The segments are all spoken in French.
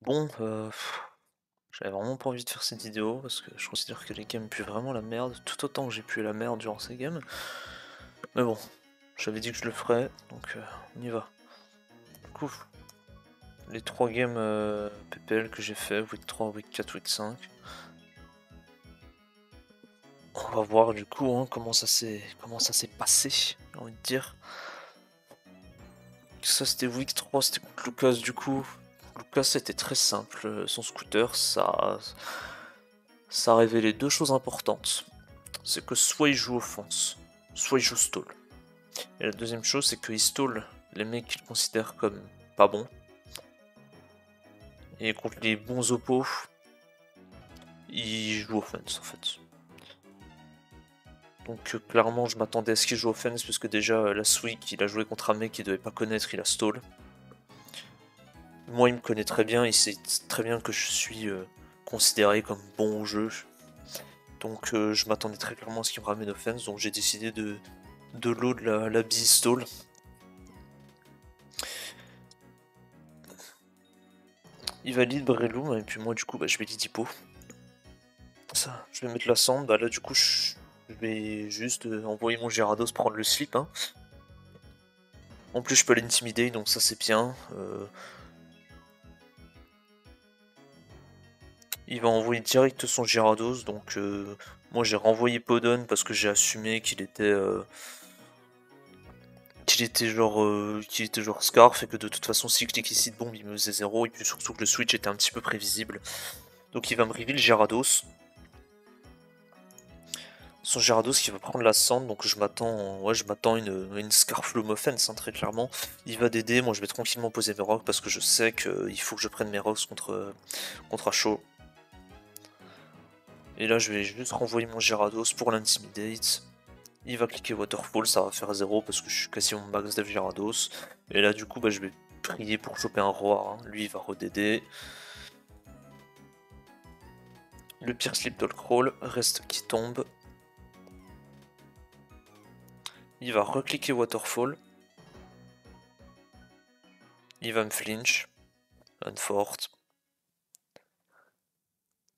Bon, j'avais vraiment pas envie de faire cette vidéo parce que je considère que les games puent vraiment la merde, tout autant que j'ai pu la merde durant ces games. Mais bon, j'avais dit que je le ferais, donc on y va. Du coup, les 3 games PPL que j'ai fait, week 3, week 4, week 5. On va voir du coup comment ça s'est passé, j'ai envie de dire. Ça c'était week 3, c'était contre Lucas du coup. Lucas c'était très simple, son scooter ça a révélé deux choses importantes. C'est que soit il joue offense, soit il joue stall. Et la deuxième chose, c'est qu'il stall les mecs qu'il considère comme pas bons. Et contre les bons oppos, il joue offense en fait. Donc clairement, je m'attendais à ce qu'il joue offense, parce que déjà, last week, il a joué contre un mec qu'il devait pas connaître, il a stall. Moi, il me connaît très bien, il sait très bien que je suis considéré comme bon au jeu. Donc je m'attendais très clairement à ce qu'il me ramène offense, donc j'ai décidé de load la busy stall. Il valide Breloom, et puis moi du coup je vais lead Hippo. Ça, je vais mettre la sand, bah là du coup je vais juste envoyer mon Gyarados prendre le slip. Hein. En plus je peux l'intimider, donc ça c'est bien. Il va envoyer direct son Gyarados, donc moi j'ai renvoyé Podon parce que j'ai assumé qu'il était qu'il était genre Scarf, et que de toute façon si click ici de bombe il me faisait 0, et puis surtout que le switch était un petit peu prévisible. Donc il va me reveal Gyarados. Son Gyarados qui va prendre la sand, donc je m'attends une Scarfloom offense, hein, très clairement. Il va DD, moi je vais tranquillement poser mes rocks parce que je sais qu'il faut que je prenne mes rocks contre Acho. Et là je vais juste renvoyer mon Gyarados pour l'intimidate. Il va cliquer Waterfall, ça va faire 0 parce que je suis quasiment max dev Gyarados. Et là du coup je vais prier pour choper un roi, hein. Lui il va re-DD. Le pire slip Crawl reste qui tombe. Il va recliquer Waterfall. Il va me flinch. Unfort.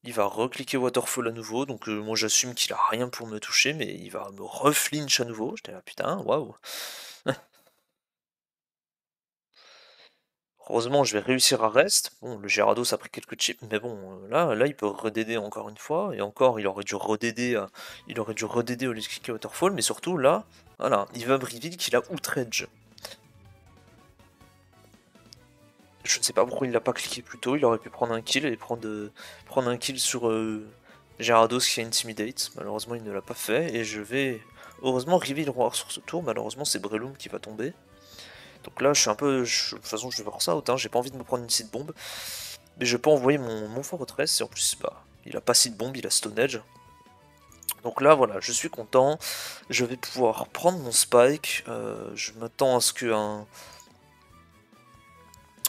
Il va recliquer Waterfall à nouveau, donc moi j'assume qu'il a rien pour me toucher, mais il va me reflinch à nouveau. J'étais là, putain, waouh. Heureusement, je vais réussir à rest. Bon, le Gyarados a pris quelques chips, mais bon, là, il peut redéder encore une fois, et encore, il aurait dû redéder au lieu de cliquer Waterfall, mais surtout là, voilà, il va me reveal qu'il a Outrage. Je ne sais pas pourquoi il l'a pas cliqué plus tôt, il aurait pu prendre un kill et prendre un kill sur Gyarados qui a Intimidate. Malheureusement, il ne l'a pas fait, et je vais heureusement reveal Roar sur ce tour. Malheureusement, c'est Breloom qui va tomber. Donc là, je suis un peu. De toute façon, je vais voir ça out, hein. J'ai pas envie de me prendre une seed bomb, mais je peux envoyer mon fortress, et en plus, bah, il a pas seed bomb, il a Stone Edge. Donc là, voilà, je suis content. Je vais pouvoir prendre mon spike. Je m'attends à ce qu'un.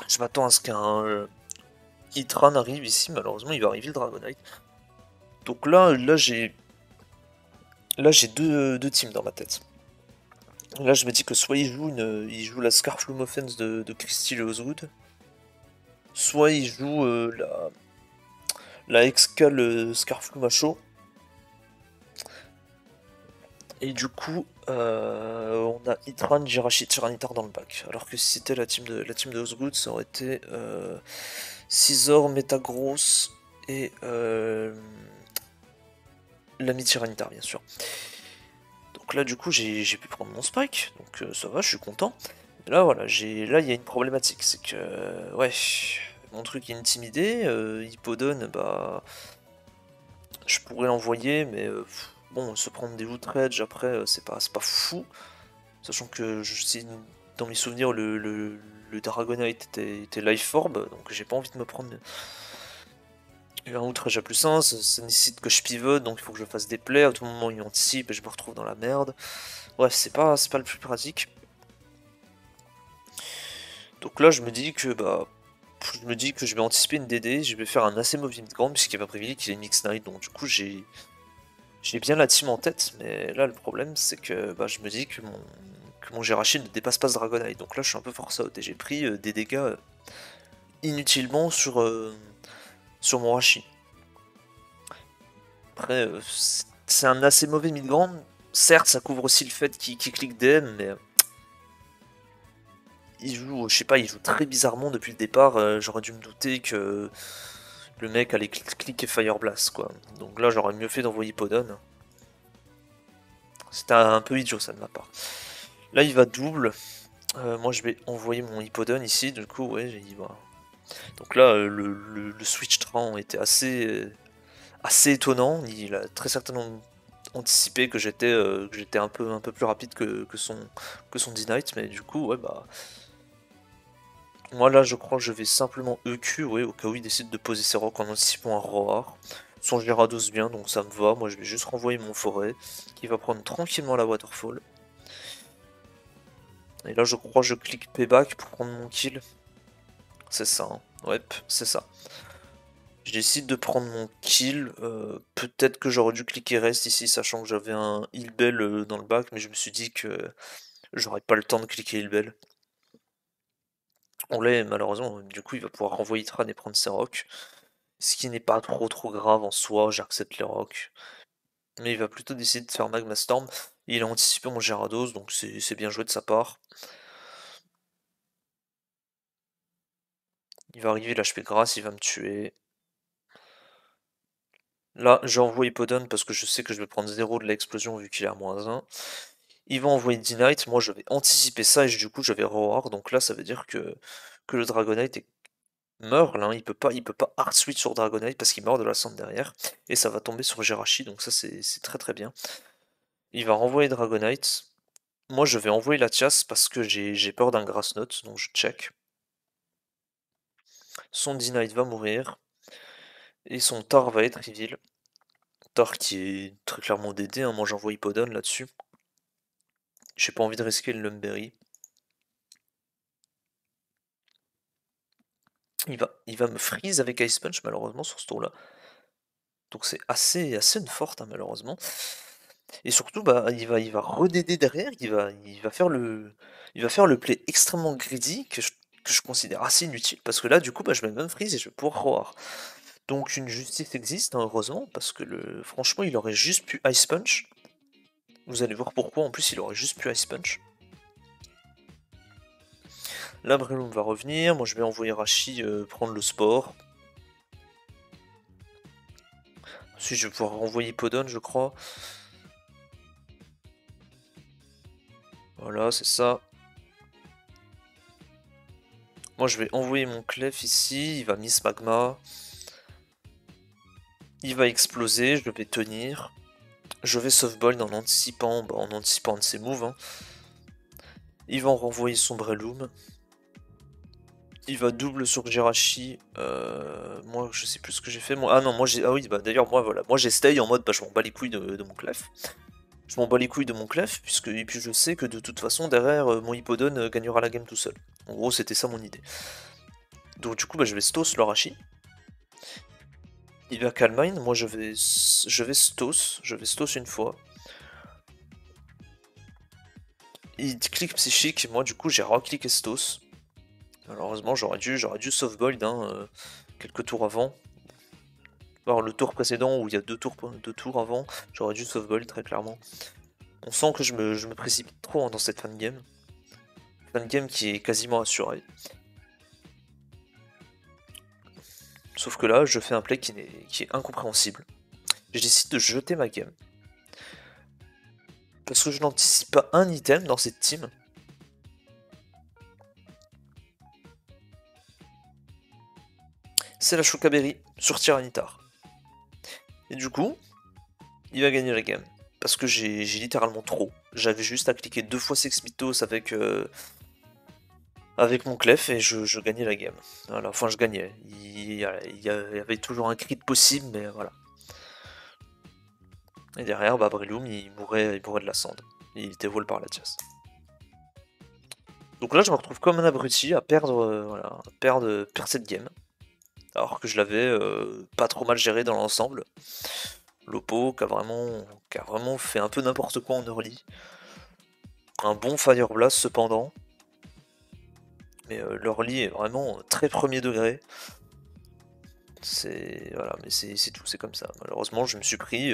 Je m'attends à ce qu'un Hitran arrive ici. Malheureusement, il va arriver le Dragonite. Donc là j'ai deux teams dans ma tête. Là, je me dis que soit il joue la Scarfloom Offense de Crystal et Oswood, soit il joue la Excal Scarfloom à chaud. Et du coup, on a Hitran, Jirachi, Tyranitar dans le bac. Alors que si c'était la team de Osgood, ça aurait été Scizor, Metagross et l'ami Tyranitar, bien sûr. Donc là, du coup, j'ai pu prendre mon spike, donc ça va, je suis content. Et là, voilà, là, il y a une problématique, c'est que, ouais, mon truc est intimidé, Hippodon, bah, je pourrais l'envoyer, mais bon, se prendre des outrages après, c'est pas fou. Sachant que, dans mes souvenirs, le Dragonite était Life Orb, donc j'ai pas envie de me prendre un outrage à plus 1, ça nécessite que je pivote, donc il faut que je fasse des plays, à tout moment il anticipe et je me retrouve dans la merde. Bref, c'est pas le plus pratique. Donc là je me dis que je vais anticiper une DD, je vais faire un assez mauvais midground puisqu'il va privilégier qu'il est Mix Knight, donc du coup j'ai bien la team en tête, mais là le problème c'est que je me dis que mon Jirachi ne dépasse pas ce Dragonite, donc là je suis un peu force out et j'ai pris des dégâts inutilement sur mon Hachi. Après, c'est un assez mauvais mid-grand. Certes, ça couvre aussi le fait qu'il clique DM, mais il joue, je sais pas, il joue très bizarrement depuis le départ. J'aurais dû me douter que le mec allait cliquer Fire Blast, quoi. Donc là, j'aurais mieux fait d'envoyer Podon. C'était un peu idiot, ça, de ma part. Là, il va double. Moi, je vais envoyer mon Hippodon ici, du coup, ouais, il va. Donc là, le switch Tran était assez étonnant. Il a très certainement anticipé que j'étais un peu plus rapide que son D-Knight, mais du coup, ouais, bah. Moi là, je crois que je vais simplement EQ, ouais, au cas où il décide de poser ses rocs en anticipant un Roar. Son Gyarados bien, donc ça me va. Moi, je vais juste renvoyer mon forêt, qui va prendre tranquillement la Waterfall. Et là, je crois que je clique Payback pour prendre mon kill. C'est ça, hein. Ouais, c'est ça. Je décide de prendre mon kill. Peut-être que j'aurais dû cliquer Rest ici, sachant que j'avais un Heal Bell dans le bac, mais je me suis dit que j'aurais pas le temps de cliquer Heal Bell. On l'est, malheureusement. Du coup, il va pouvoir renvoyer Tran et prendre ses rocs. Ce qui n'est pas trop grave en soi, j'accepte les rocs. Mais il va plutôt décider de faire Magma Storm. Il a anticipé mon Gyarados, donc c'est bien joué de sa part. Il va arriver, l'HP grasse, il va me tuer. Là, j'envoie Hippodon parce que je sais que je vais prendre 0 de l'explosion vu qu'il est à -1. Il va envoyer D-Knight, moi je vais anticiper ça et du coup je vais Roar. Donc là, ça veut dire que le Dragonite meurt là, hein. Il peut pas hard switch sur Dragonite parce qu'il meurt de la cendre derrière. Et ça va tomber sur Jirachi, donc ça c'est très bien. Il va renvoyer Dragonite. Moi je vais envoyer la Latias parce que j'ai peur d'un Grass Knot, donc je check. Son D-Knight va mourir. Et son Tar va être reveal. Tar qui est très clairement DD, hein. Moi j'envoie Hippodon là-dessus. J'ai pas envie de risquer le Lumberry. Il va me freeze avec Ice Punch malheureusement sur ce tour-là. Donc c'est assez une forte, hein, malheureusement. Et surtout, bah, il va redéder derrière, il va faire le play extrêmement greedy que je considère assez inutile parce que là, du coup, bah, je vais même freeze et je vais pouvoir roar. Donc une justice existe, hein, heureusement, parce que franchement, il aurait juste pu Ice Punch. Vous allez voir pourquoi, en plus, il aurait juste pu Ice Punch. Là, Breloom va revenir, moi je vais envoyer Rachi prendre le sport. Ensuite, je vais pouvoir renvoyer Podon, je crois. Voilà, c'est ça. Moi, je vais envoyer mon Clef ici. Il va Miss Magma. Il va exploser. Je vais tenir. Je vais Softball en anticipant, de ses moves, hein. Il va en renvoyer son Breloom. Il va double sur Jirachi. Moi, je sais plus ce que j'ai fait. Ah non, moi j'ai. Ah oui, bah d'ailleurs, moi voilà. Moi j'ai stay en mode, bah je m'en bats les couilles de mon Clef. Je m'en bats les couilles de mon Clef, et puis je sais que de toute façon, derrière, mon Hippodon gagnera la game tout seul. En gros, c'était ça mon idée. Donc du coup, bah, je vais Stos le Rachi. Il va Calmine, moi je vais Stos une fois. Il clique psychique, moi du coup j'ai recliqué Stos. Malheureusement j'aurais dû softbold, hein, quelques tours avant. Alors le tour précédent où il y a deux tours avant, j'aurais dû softbold très clairement. On sent que je me précipite trop, hein, dans cette fan game. Fan game qui est quasiment assurée. Sauf que là je fais un play qui est incompréhensible. Je décide de jeter ma game. Parce que je n'anticipe pas un item dans cette team. C'est la Chocaberry sur Tyranitar. Et du coup, il va gagner la game. Parce que j'ai littéralement trop. J'avais juste à cliquer 2 fois Sex Mythos avec mon Clef et je gagnais la game. Voilà, enfin je gagnais. Il y avait toujours un crit possible, mais voilà. Et derrière, bah, Breloom, il mourait de la cendre. Il était wall par la Latias. Donc là, je me retrouve comme un abruti à perdre, voilà, perdre cette game. Alors que je l'avais pas trop mal géré dans l'ensemble. Lopo qui a vraiment fait un peu n'importe quoi en early. Un bon Fire Blast cependant. mais l'early est vraiment très premier degré. C'est voilà, mais c'est tout, c'est comme ça. Malheureusement, je me suis pris,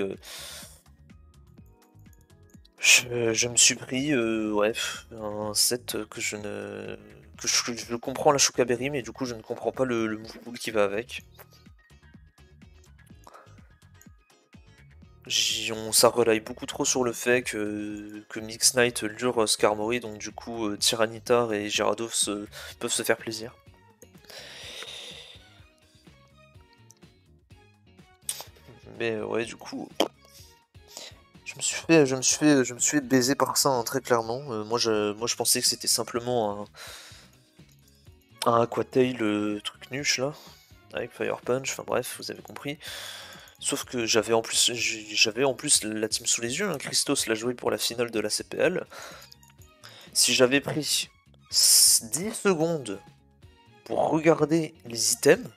je me suis pris, ouais, un set que je comprends la Chouka-Berry, mais du coup, je ne comprends pas le move pool qui va avec. Ça relaye beaucoup trop sur le fait que Mix Knight lure Skarmory, donc du coup Tyranitar et Gyarados peuvent se faire plaisir. Mais ouais, du coup, je me suis fait baiser par ça, hein, très clairement. Moi, je pensais que c'était simplement un Aquatail, truc nuche là, avec Fire Punch. Enfin bref, vous avez compris. Sauf que j'avais en plus la team sous les yeux, hein. Christos l'a joué pour la finale de la CPL. Si j'avais pris 10 secondes pour regarder les items,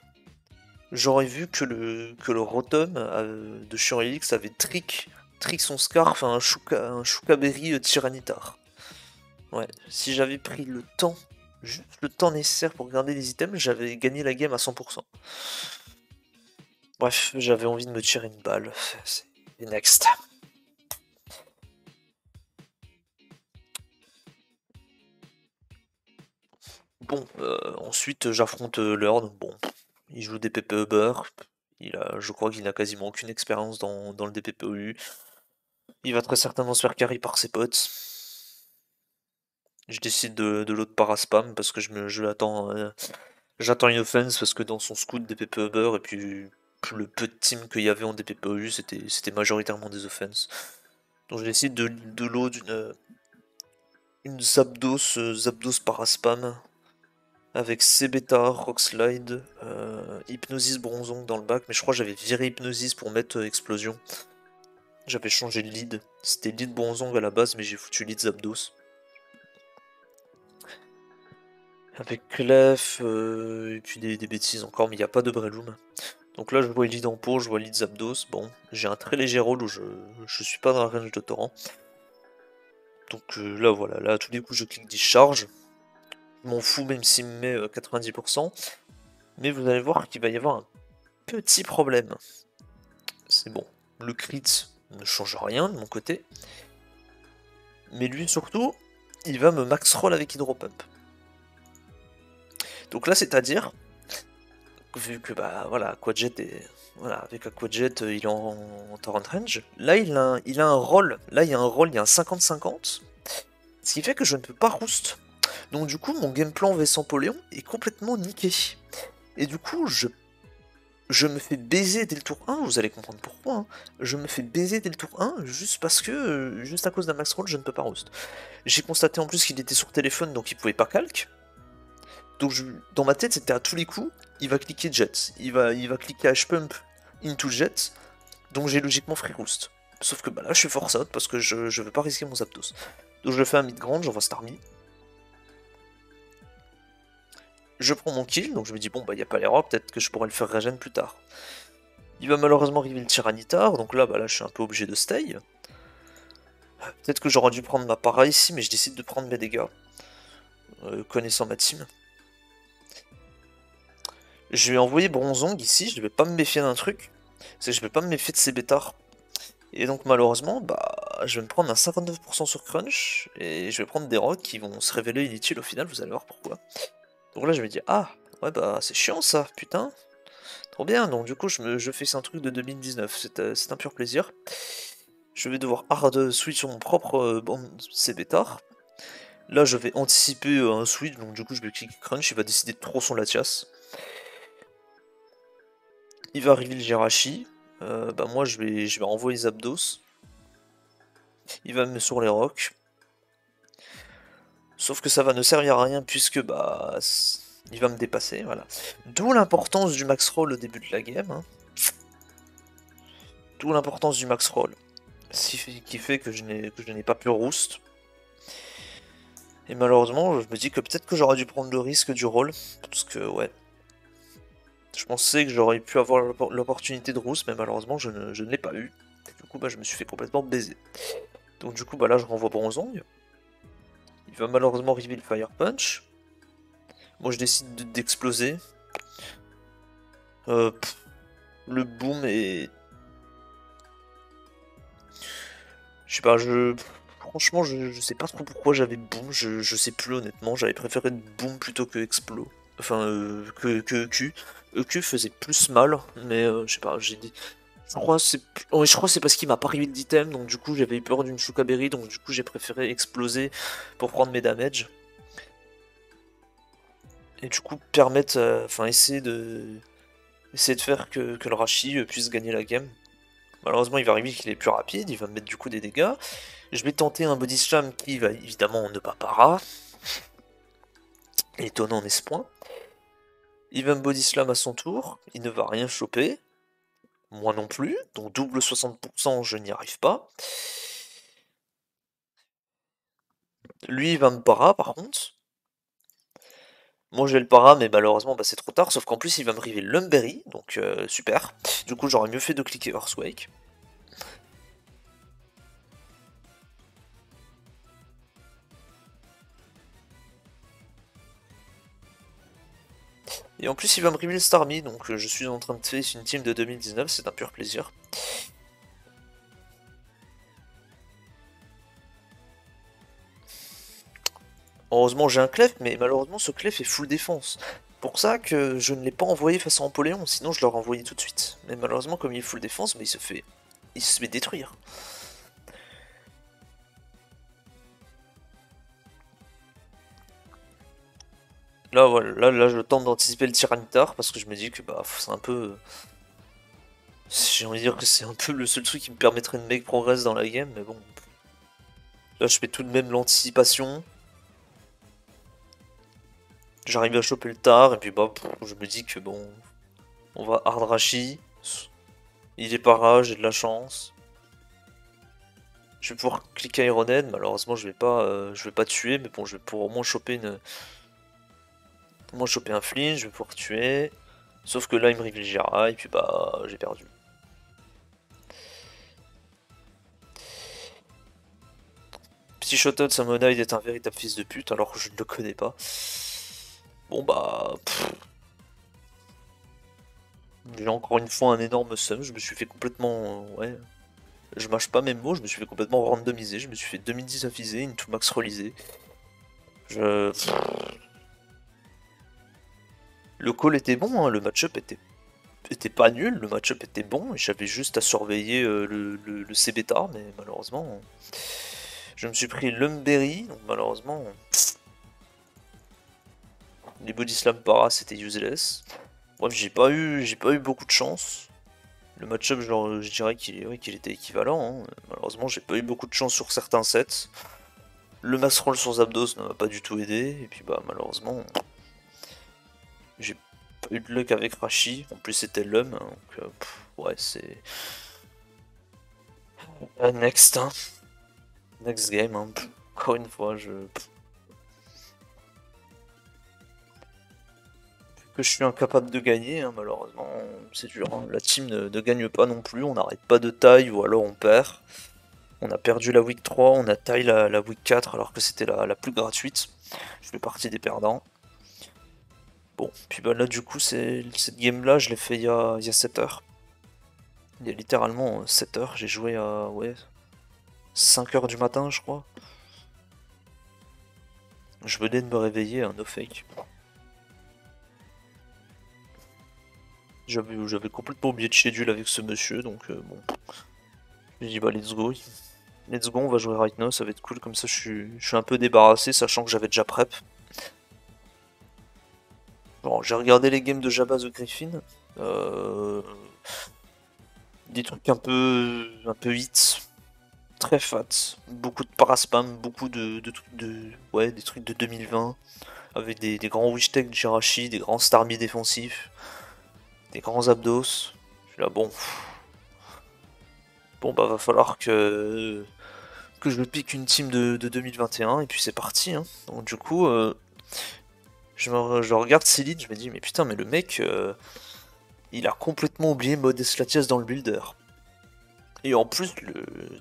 j'aurais vu que le Rotom de Chiorelix avait trick son Scarf à un Chouka-Berry Tyranitar. Ouais, si j'avais pris le temps, juste le temps nécessaire pour regarder les items, j'avais gagné la game à 100%. Bref, j'avais envie de me tirer une balle. C'est next. Bon, ensuite j'affronte Lord. Bon, il joue des PPE je crois qu'il n'a quasiment aucune expérience dans le DPPEU. Il va très certainement se faire carry par ses potes. Je décide de l'autre paraspam parce que j'attends une offense parce que dans son scout DPPE et puis le peu de team qu'il y avait en DPPEU, c'était majoritairement des offenses. Donc je décide de load une Zapdos paraspam avec Cébeta, Rockslide, Hypnosis Bronzong dans le bac, mais je crois que j'avais viré Hypnosis pour mettre Explosion. J'avais changé le lead. C'était lead Bronzong à la base, mais j'ai foutu lead Zapdos. Avec Clef, et puis des bêtises encore, mais il n'y a pas de Breloom. Donc là, je vois lead en pot, je vois lead Zapdos. Bon, j'ai un très léger rôle où je suis pas dans la range de torrent. Donc là, voilà, là, à tous les coups, je clique discharge. Je m'en fous même s'il me met 90%. Mais vous allez voir qu'il va y avoir un petit problème. C'est bon, le crit ne change rien de mon côté. Mais lui, surtout, il va me max roll avec Hydropump. Donc là, c'est-à-dire, vu que bah voilà, Aquajet est. Voilà, avec Aquajet, il est en torrent range. Là, il a un roll. Là, il y a un roll, il y a un 50-50. Ce qui fait que je ne peux pas roost. Donc du coup, mon game plan Vessampoléon est complètement niqué. Et du coup, je me fais baiser dès le tour 1, vous allez comprendre pourquoi. Hein. Je me fais baiser dès le tour 1 juste parce que, juste à cause d'un max roll, je ne peux pas roost. J'ai constaté en plus qu'il était sur téléphone, donc il pouvait pas calque. Donc dans ma tête, c'était à tous les coups, il va cliquer jet. Il va cliquer H-pump into jet, donc j'ai logiquement free roost. Sauf que bah là, je suis force out parce que je veux pas risquer mon Zapdos. Donc je le fais à mid-grand, j'envoie Starmie. Je prends mon kill, donc je me dis bon bah y a pas l'erreur, peut-être que je pourrais le faire regen plus tard. Il va malheureusement arriver le Tyranitar, donc là bah là je suis un peu obligé de stay. Peut-être que j'aurais dû prendre ma para ici, mais je décide de prendre mes dégâts. Connaissant ma team. Je vais envoyer Bronzong ici, je vais pas me méfier d'un truc. C'est que je vais pas me méfier de ces bêtards. Et donc malheureusement, bah je vais me prendre un 59% sur Crunch, et je vais prendre des rocks qui vont se révéler inutiles au final, vous allez voir pourquoi. Donc là je me dis, ah, ouais bah c'est chiant ça, putain. Trop bien, donc du coup je fais un truc de 2019, c'est un pur plaisir. Je vais devoir hard switch sur mon propre CBTAR. Là je vais anticiper un switch, donc du coup je vais cliquer crunch, il va décider de trop son Latias. Il va reveal Jirachi, bah moi je vais renvoyer Zapdos. Il va me mettre sur les rocks. Sauf que ça va ne servir à rien puisque bah il va me dépasser, voilà. D'où l'importance du max roll au début de la game. Hein. D'où l'importance du max roll. Qui fait que je n'ai pas pu roost. Et malheureusement, je me dis que peut-être que j'aurais dû prendre le risque du roll. Parce que, ouais. Je pensais que j'aurais pu avoir l'opportunité de roost, mais malheureusement, je ne l'ai pas eu. Et du coup, bah, je me suis fait complètement baiser. Donc, du coup, bah, là, je renvoie Bronzong. Il va malheureusement reveal Fire Punch. Moi je décide d'exploser. Le boom est... Je sais pas, franchement, je sais pas trop pourquoi j'avais boom, je sais plus honnêtement, j'avais préféré boom plutôt que explo. Enfin, que EQ. EQ faisait plus mal, mais je sais pas, j'ai dit... je crois que c'est parce qu'il m'a pas arrivé d'item, donc du coup j'avais eu peur d'une Shukaberry, donc du coup j'ai préféré exploser pour prendre mes damages. Et du coup permettre, enfin essayer de faire que le Rashi puisse gagner la game. Malheureusement il va arriver qu'il est plus rapide, il va me mettre du coup des dégâts. Je vais tenter un body slam qui va évidemment ne pas para. Étonnant n'est-ce point. Il va me body slam à son tour, il ne va rien choper. Moi non plus, donc double 60%, je n'y arrive pas. Lui il va me para par contre. Moi j'ai le para, mais malheureusement bah, c'est trop tard, sauf qu'en plus il va me river Lumberry, donc super. Du coup j'aurais mieux fait de cliquer Earthquake. Et en plus il va me river le Starmie, donc je suis en train de faire une team de 2019, c'est un pur plaisir. Heureusement j'ai un clef, mais malheureusement ce clef est full défense. Pour ça que je ne l'ai pas envoyé face à Empoléon, sinon je l'aurais envoyé tout de suite. Mais malheureusement comme il est full défense, bah, il se fait détruire. Là voilà, là je tente d'anticiper le Tyranitar parce que je me dis que bah c'est un peu... J'ai envie de dire que c'est un peu le seul truc qui me permettrait de make progress dans la game, mais bon. Là je fais tout de même l'anticipation. J'arrive à choper le tard, et puis bah je me dis que bon... On va hard Rashi. Il est para, j'ai de la chance. Je vais pouvoir cliquer Ironhead, malheureusement je vais pas tuer, mais bon je vais pouvoir au moins choper un flinch, je vais pouvoir tuer. Sauf que là il me privilégiera et puis bah j'ai perdu. Petit Shotout Samonide est un véritable fils de pute alors que je ne le connais pas. Bon bah... J'ai encore une fois un énorme sum, je me suis fait complètement... ouais... Je mâche pas mes mots, je me suis fait complètement randomiser, je me suis fait 2010 avisé, une tout max relisé. Je... Le call était bon, hein, le match-up était pas nul, le match-up était bon, et j'avais juste à surveiller le C-Beta, mais malheureusement... Je me suis pris Lumberry, donc malheureusement... Les body slam para c'était useless. Bref, j'ai pas eu beaucoup de chance. Le match-up, je dirais qu'il était équivalent. Hein. Malheureusement, j'ai pas eu beaucoup de chance sur certains sets. Le max roll sur Zapdos ne m'a pas du tout aidé. Et puis bah malheureusement, j'ai pas eu de luck avec Rashi. En plus c'était l'homme. Hein, donc ouais c'est... Next, hein. Next game. Hein. Encore une fois, que je suis incapable de gagner, hein, malheureusement, c'est dur. Hein. La team ne gagne pas non plus, on n'arrête pas de taille ou alors on perd. On a perdu la week 3, on a taille la week 4 alors que c'était la plus gratuite. Je fais partie des perdants. Bon, puis bah là du coup, cette game là, je l'ai fait il y a 7 heures. Il y a littéralement 7 heures, j'ai joué à ouais, 5 heures du matin je crois. Je venais de me réveiller, un no fake. J'avais complètement oublié de schedule avec ce monsieur, donc bon. J'ai dit bah let's go. Let's go, on va jouer right now, ça va être cool, comme ça je suis un peu débarrassé, sachant que j'avais déjà prep. Bon, j'ai regardé les games de Jabba the Griffin. Des trucs un peu hits, très fat, beaucoup de paraspam, beaucoup de trucs ouais, des trucs de 2020, avec des grands wish tech de Jirachi, des grands Starmie défensifs, des grands Abdos. Je suis là, bon. Bon bah va falloir que je me pique une team de 2021 et puis c'est parti. Hein. Donc du coup, je regarde Céline, je me dis mais putain mais le mec, il a complètement oublié mode Slatias dans le builder. Et en plus,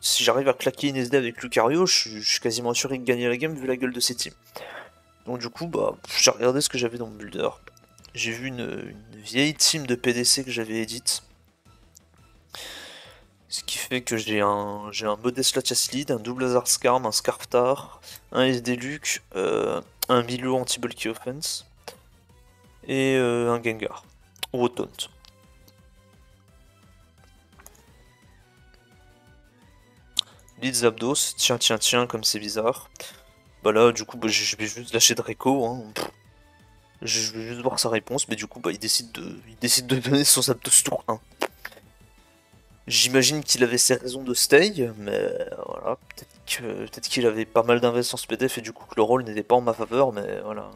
si j'arrive à claquer une SD avec Lucario, je suis quasiment assuré de gagner la game vu la gueule de ces teams. Donc du coup, bah, j'ai regardé ce que j'avais dans mon builder. J'ai vu une vieille team de PDC que j'avais édite. Ce qui fait que j'ai un Modest Latias Lead, un double Hazard Scarm, un Scarftar, un SD Luke, un Milo anti-bulky offense et un Gengar. Ou Taunt. Lead Zapdos, tiens tiens tiens comme c'est bizarre. Bah là du coup bah, je vais juste lâcher Draco, hein. Je vais juste voir sa réponse, mais du coup bah il décide de donner son Zapdos tour 1. J'imagine qu'il avait ses raisons de stay, mais voilà, peut-être qu'il avait pas mal d'investissement SPDF et du coup que le rôle n'était pas en ma faveur, mais voilà.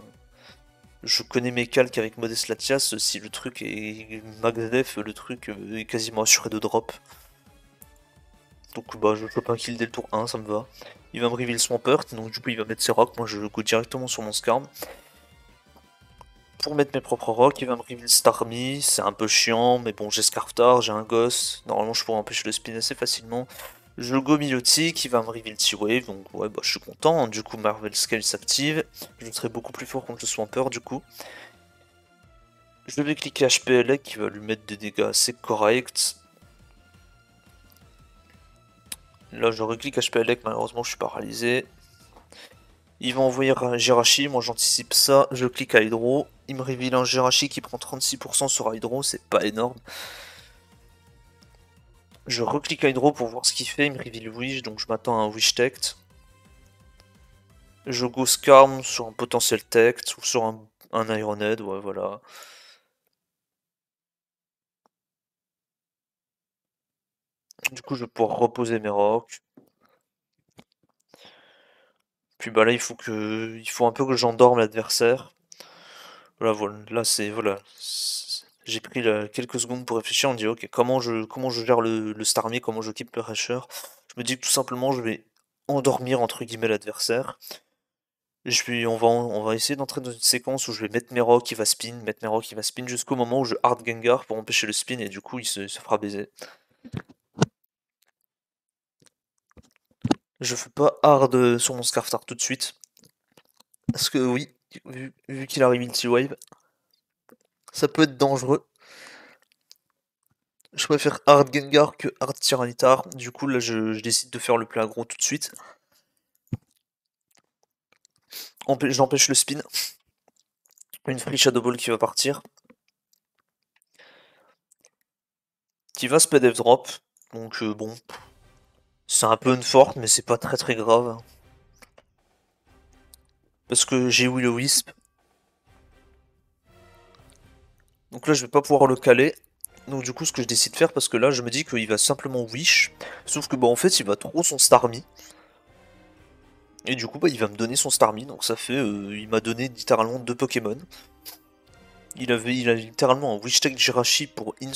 Je connais mes calques avec Modest Latias, si le truc est max def, le truc est quasiment assuré de drop. Donc bah je chope un kill dès le tour 1, ça me va. Il va me reveal Swampert, donc du coup il va mettre ses rocks, moi je go directement sur mon Scarm. Pour mettre mes propres rocks, il va me reveal Starmie, c'est un peu chiant, mais bon j'ai Scarftar, j'ai un Gosse, normalement je pourrais empêcher le spin assez facilement. Je go Milotic, il va me reveal T-Wave, donc ouais bah je suis content, hein. Du coup Marvel Scale s'active, je serai beaucoup plus fort contre le Swampert du coup. Je vais cliquer HPLEC qui va lui mettre des dégâts assez corrects. Là je reclique HPLEC, malheureusement je suis paralysé. Il va envoyer un Jirachi, moi j'anticipe ça, je clique à Hydro. Il me révèle un Jirachi qui prend 36% sur Hydro, c'est pas énorme. Je reclique à Hydro pour voir ce qu'il fait, il me révèle Wish, donc je m'attends à un Wish Tect. Je go Scarm sur un potentiel Tect, ou sur un Ironhead, ouais voilà. Du coup je vais pouvoir reposer mes rocks. Puis bah là il faut un peu que j'endorme l'adversaire. Voilà, là c'est voilà. J'ai pris quelques secondes pour réfléchir, on dit ok comment je gère le Starmie, comment je keep le Rasher. Je me dis que tout simplement je vais endormir entre guillemets l'adversaire. On va essayer d'entrer dans une séquence où je vais mettre mes rocks, il va spin, mettre mes rocks, il va spin jusqu'au moment où je hard Gengar pour empêcher le spin et du coup il se fera baiser. Je fais pas hard sur mon Scarftar tout de suite. Parce que oui, vu qu'il arrive Multi Wave, ça peut être dangereux. Je préfère hard Gengar que hard Tyranitar. Du coup, là, je décide de faire le play aggro tout de suite. J'empêche le spin. Une free Shadow Ball qui va partir. Qui va speed F drop. Donc, bon. C'est un peu une forte, mais c'est pas très très grave. Parce que j'ai Will-O-Wisp. Donc là, je vais pas pouvoir le caler. Donc, du coup, ce que je décide de faire, parce que là, je me dis qu'il va simplement Wish. Sauf que, bah, en fait, il va trop son Starmie. Et du coup, bah, il va me donner son Starmie. Donc, ça fait. Il m'a donné littéralement 2 Pokémon. Il a littéralement un Wish Tech Jirachi pour in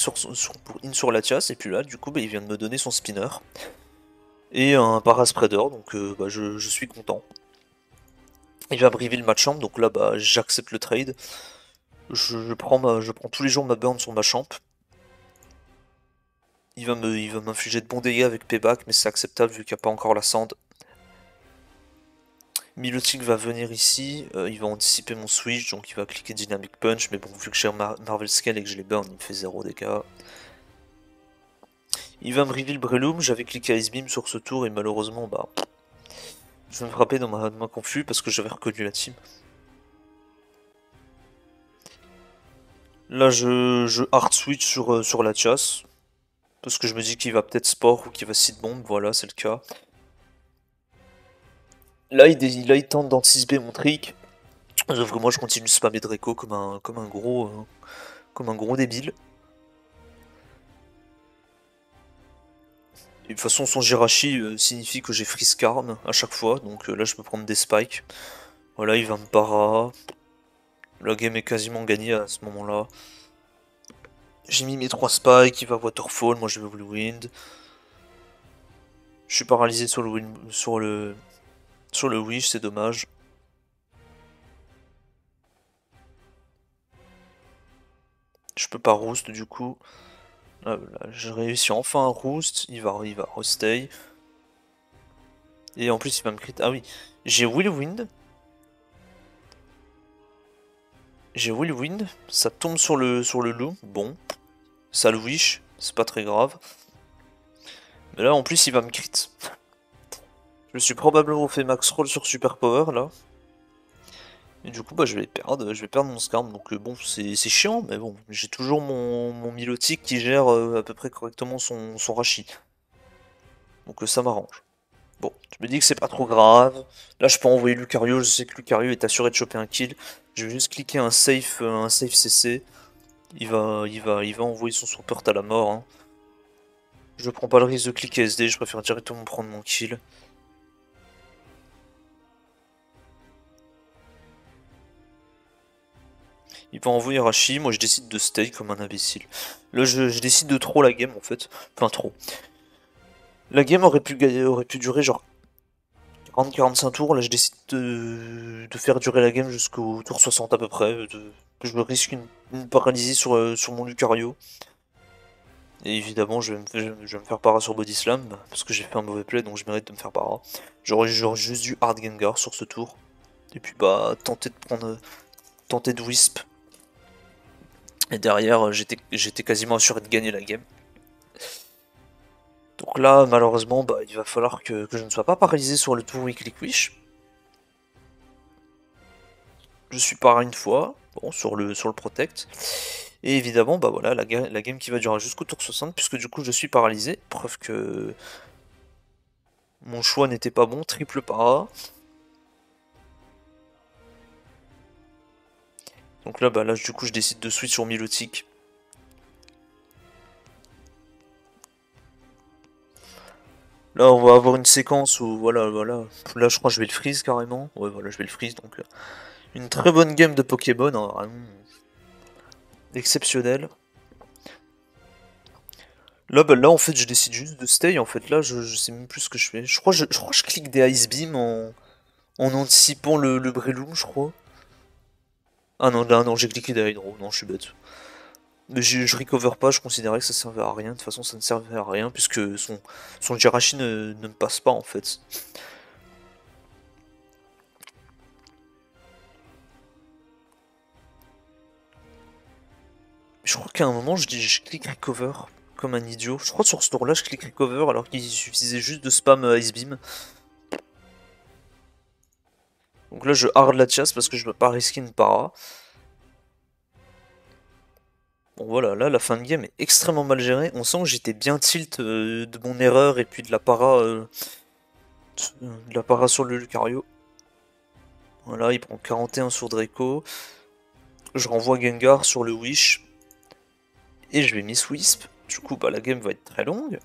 sur Latias, et puis là, du coup, bah, il vient de me donner son spinner. Et un Paraspreader, donc bah, je suis content. Il va briver le Machamp, donc là, bah, j'accepte le trade. Je prends tous les jours ma burn sur Machamp. Il va m'infliger de bons dégâts avec Payback, mais c'est acceptable vu qu'il n'y a pas encore la Sand. Milotic va venir ici, il va anticiper mon switch, donc il va cliquer Dynamic Punch, mais bon, vu que j'ai Marvel Scale et que je les burn, il me fait 0 dégâts. Il va me reveal Breloom, j'avais cliqué Ice Beam sur ce tour et malheureusement, bah, je vais me frapper dans ma confus parce que j'avais reconnu la team. Là, je hard switch sur la chasse. Parce que je me dis qu'il va peut-être sport ou qu'il va seed bomb, voilà, c'est le cas. Là, il tente d'anticiper mon trick. Sauf que moi, je continue de spammer Draco comme un gros débile. Et de toute façon, son Jirachi signifie que j'ai freeze Carm à chaque fois. Donc là, je peux prendre des spikes. Voilà, il va me para. La game est quasiment gagnée à ce moment-là. J'ai mis mes 3 spikes, il va Waterfall, moi je vais Whirlwind. Je suis paralysé sur le Wish, c'est dommage. Je peux pas Roost du coup. Ah, là, j'ai réussi enfin un Roost, il va Rostay. Et en plus il va me crit. Ah oui, j'ai Whirlwind. J'ai Whirlwind, ça tombe sur le loup, bon. Ça le wish, c'est pas très grave. Mais là en plus il va me crit. Je me suis probablement fait max roll sur super power là. Et du coup bah je vais perdre mon Skarm, donc bon c'est chiant, mais bon, j'ai toujours mon Milotic qui gère à peu près correctement son Rashi. Donc ça m'arrange. Bon, je me dis que c'est pas trop grave. Là je peux envoyer Lucario, je sais que Lucario est assuré de choper un kill. Je vais juste cliquer un safe CC. Il va envoyer son support à la mort. Hein. Je prends pas le risque de cliquer SD, je préfère directement prendre mon kill. Il va envoyer Rashi, moi je décide de stay comme un imbécile. Là je décide de trop la game en fait. Enfin trop. La game aurait pu durer genre 40-45 tours, là je décide de faire durer la game jusqu'au tour 60 à peu près. Je me risque une paralysie sur mon Lucario. Et évidemment je vais me faire para sur Body Slam, parce que j'ai fait un mauvais play donc je mérite de me faire para. J'aurais juste du hard Gengar sur ce tour. Et puis bah tenter de Wisp. Et derrière j'étais quasiment assuré de gagner la game. Donc là, malheureusement, bah, il va falloir que je ne sois pas paralysé sur le tour Weekly Wish. Je suis para une fois, bon, sur le Protect. Et évidemment, bah voilà, la game qui va durer jusqu'au tour 60, puisque du coup je suis paralysé. Preuve que mon choix n'était pas bon, triple para. Donc là, bah là, du coup, je décide de switch sur Milotic. Là, on va avoir une séquence où, voilà. Là, je crois que je vais le freeze carrément. Ouais, voilà, je vais le freeze, donc... une très bonne game de Pokémon, hein, vraiment... exceptionnelle. Là, bah, là, en fait, je décide juste de stay. En fait, là, je sais même plus ce que je fais. Je crois que je clique des Ice Beam en anticipant le Breloom, je crois. Ah non, là, non, j'ai cliqué des Hydro. Non, je suis bête. Mais je recover pas, je considérais que ça servait à rien. De toute façon, ça ne servait à rien puisque son Jirachi ne me passe pas en fait. Je crois qu'à un moment, je clique recover comme un idiot. Je crois que sur ce tour-là, je clique recover alors qu'il suffisait juste de spam Ice Beam. Donc là, je hard la chasse parce que je ne veux pas risquer une para. Bon voilà, là la fin de game est extrêmement mal gérée. On sent que j'étais bien tilt de mon erreur et puis de la para sur le Lucario. Voilà, il prend 41 sur Draco. Je renvoie Gengar sur le Wish. Et je vais Miss Wisp. Du coup, bah, la game va être très longue.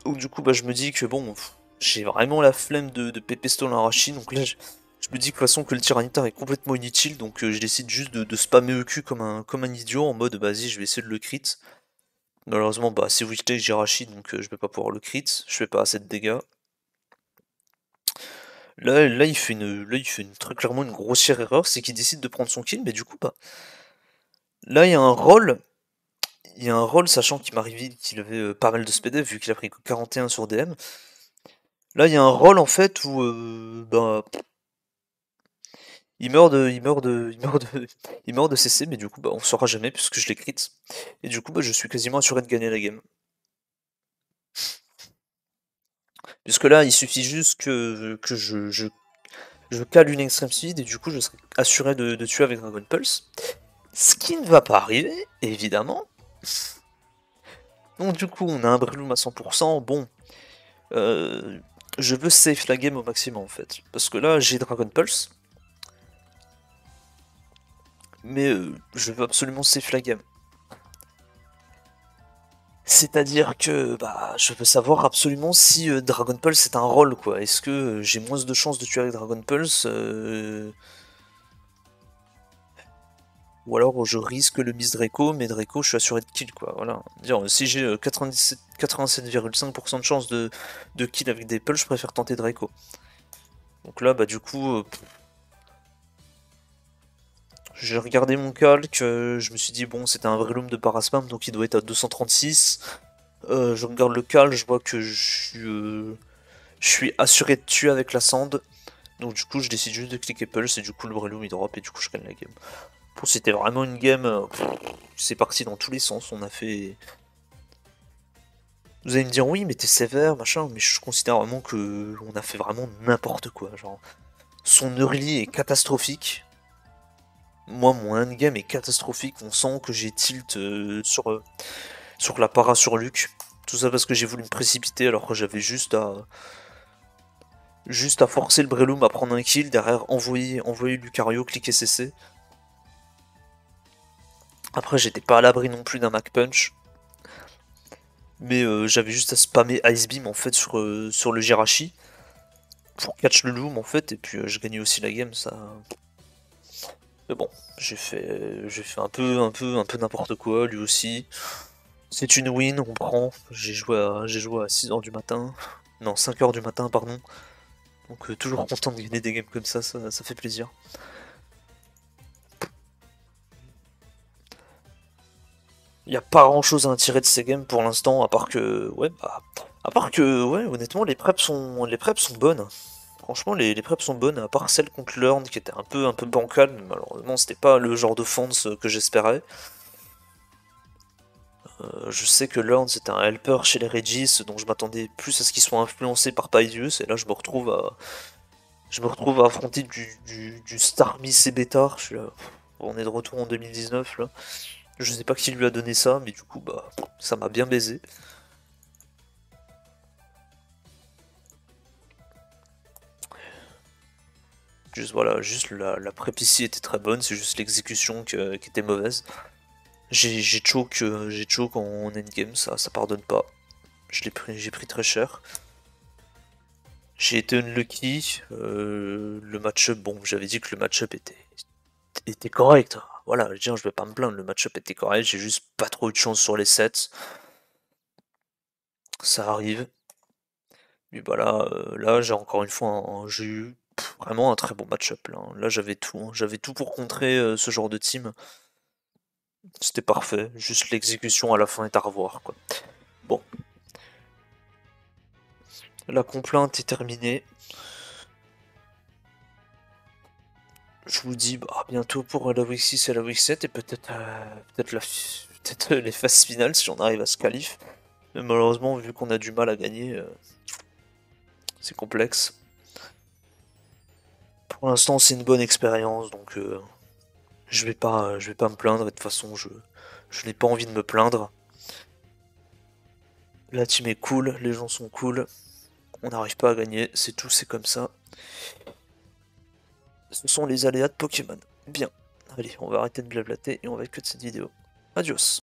Donc du coup, bah, je me dis que bon, j'ai vraiment la flemme de Pépé Arashi. Donc là, je me dis de toute façon que le Tyranitar est complètement inutile. Donc je décide juste de spammer EQ comme un idiot en mode, vas-y, je vais essayer de le crit. Malheureusement, bah, c'est Weekday Jirachi, donc je vais pas pouvoir le crit. Je fais pas assez de dégâts. Là, il fait très clairement une grossière erreur, c'est qu'il décide de prendre son kill, mais du coup, bah, là, il y a un roll. Il y a un roll, sachant qu'il m'a révélé qu'il avait pas mal de SPDF, vu qu'il a pris que 41 sur DM. Là, il y a un roll, en fait, où, bah, il meurt de CC, mais du coup, bah, on saura jamais, puisque je l'ai crit. Et du coup, bah, je suis quasiment assuré de gagner la game. Puisque là, il suffit juste que je cale une extreme speed, et du coup, je serai assuré de tuer avec Dragon Pulse. Ce qui ne va pas arriver, évidemment. Donc du coup, on a un Breloom à 100%, bon... je veux safe la game au maximum en fait. Parce que là, j'ai Dragon Pulse. Mais je veux absolument safe la game. C'est-à-dire que bah, je veux savoir absolument si Dragon Pulse est un rôle quoi. Est-ce que j'ai moins de chances de tuer avec Dragon Pulse ou alors je risque le miss Draco, mais Draco je suis assuré de kill quoi. Voilà. Dire, si j'ai 87,5% de chance de kill avec des pulls, je préfère tenter Draco. Donc là bah du coup j'ai regardé mon calque, je me suis dit bon c'était un vrai loom de paraspam donc il doit être à 236. Je regarde le calque, je vois que je suis assuré de tuer avec la sand. Donc du coup je décide juste de cliquer Pulse et du coup le Breloom il drop et du coup je gagne la game. Bon, c'était vraiment une game, c'est parti dans tous les sens, on a fait... Vous allez me dire oui mais t'es sévère machin, mais je considère vraiment que on a fait vraiment n'importe quoi, genre... Son early est catastrophique. Moi mon endgame est catastrophique, on sent que j'ai tilt sur la para sur Luc. Tout ça parce que j'ai voulu me précipiter alors que j'avais juste à forcer le Breloom à prendre un kill, derrière envoyer Lucario, cliquer CC. Après j'étais pas à l'abri non plus d'un Mac Punch. Mais j'avais juste à spammer Ice Beam en fait sur le Jirachi. Pour catch le Loom en fait, et puis je gagnais aussi la game, ça... Mais bon, j'ai fait un peu n'importe quoi, lui aussi. C'est une win, on prend. J'ai joué à 6h du matin. Non, 5h du matin, pardon. Donc toujours content de gagner des games comme ça fait plaisir. Il n'y a pas grand chose à en tirer de ces games pour l'instant, à part que... Ouais, ouais, honnêtement, les preps sont bonnes. Franchement, les preps sont bonnes, à part celle contre Lurn qui était un peu bancale, mais malheureusement, c'était pas le genre de fence que j'espérais. Je sais que Lurn c'était un helper chez les Regis, donc je m'attendais plus à ce qu'ils soient influencés par Paidius, et là je me retrouve à affronter du Starmie et Bétar. Je suis là, on est de retour en 2019 là. Je sais pas qui lui a donné ça, mais du coup, bah, ça m'a bien baisé. Juste voilà, juste la prep ici était très bonne, c'est juste l'exécution qui était mauvaise. J'ai choke en endgame, ça pardonne pas. J'ai pris très cher. J'ai été unlucky. Le match-up, bon, j'avais dit que le match-up était correct. Voilà, je vais pas me plaindre, le match-up était correct, j'ai juste pas trop eu de chance sur les sets. Ça arrive. Mais voilà, là j'ai encore une fois, j'ai eu vraiment un très bon match-up là. Là j'avais tout, hein. J'avais tout pour contrer ce genre de team. C'était parfait, juste l'exécution à la fin est à revoir quoi. Bon, la complainte est terminée. Je vous dis bah, à bientôt pour la week 6 et la week 7 et peut-être les phases finales si on arrive à se qualif. Mais malheureusement vu qu'on a du mal à gagner, c'est complexe. Pour l'instant c'est une bonne expérience donc je vais pas me plaindre et de toute façon je n'ai pas envie de me plaindre. La team est cool, les gens sont cool, on n'arrive pas à gagner, c'est tout, c'est comme ça. Ce sont les aléas de Pokémon. Bien. Allez, on va arrêter de blablater et on va cut cette vidéo. Adios.